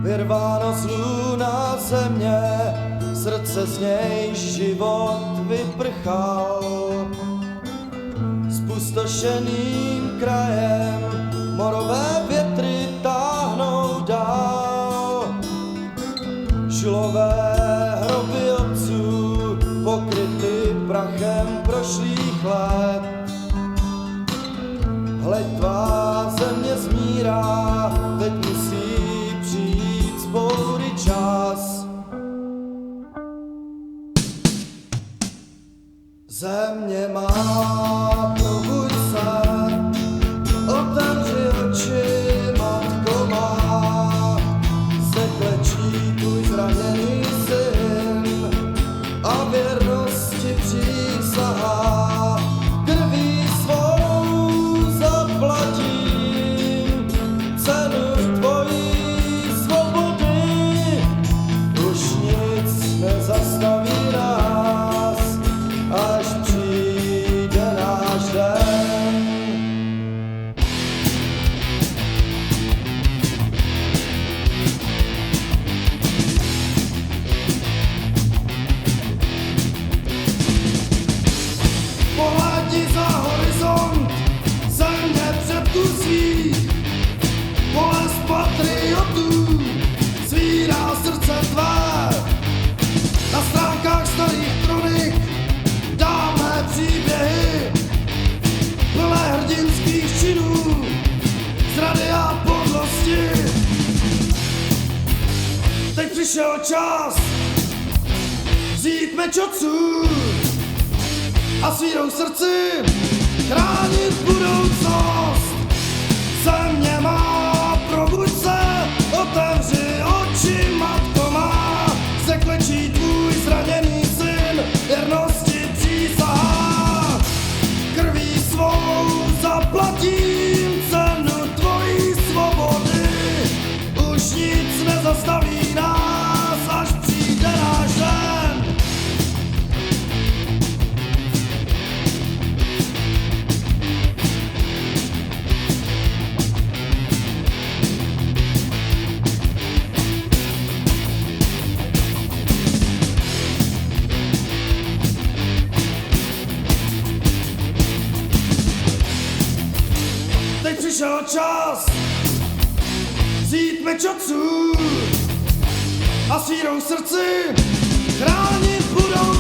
Vyrváno z luna země, srdce z něj život vyprchal. Spustošeným krajem morové větry táhnou dál. Žulové hroby otců, pokryty prachem prošlých let. Hleď, tvá země zmírá, teď musí přijít z boury čas. Země má, probuď se, otevři oči, matko má, se klečí tvůj zraněný syn a věrnosti přísahá. Krví svou zaplatím cenu tvojí svobody, už nic nezastaví nás, až přijde náš den. Pohlédni za horizont, země předků svých, bolest patriotů svírá srdce tvé. Na stránkách starých kronik dáme příběhy plné hrdinských činů, zrady a podlosti. Teď přišel čas vzít meč otců a svírou srdci chránit budoucnost. Země má, probuď se, otevři oči, matko má, se klečí tvůj zraněný syn, věrnosti přísahá. Krví svou zaplatím cenu tvojí svobody, už nic nezastaví nás, až přijde náš den. Teď přišel čas vzít meč otců a svírou srdci chránit budoucnost.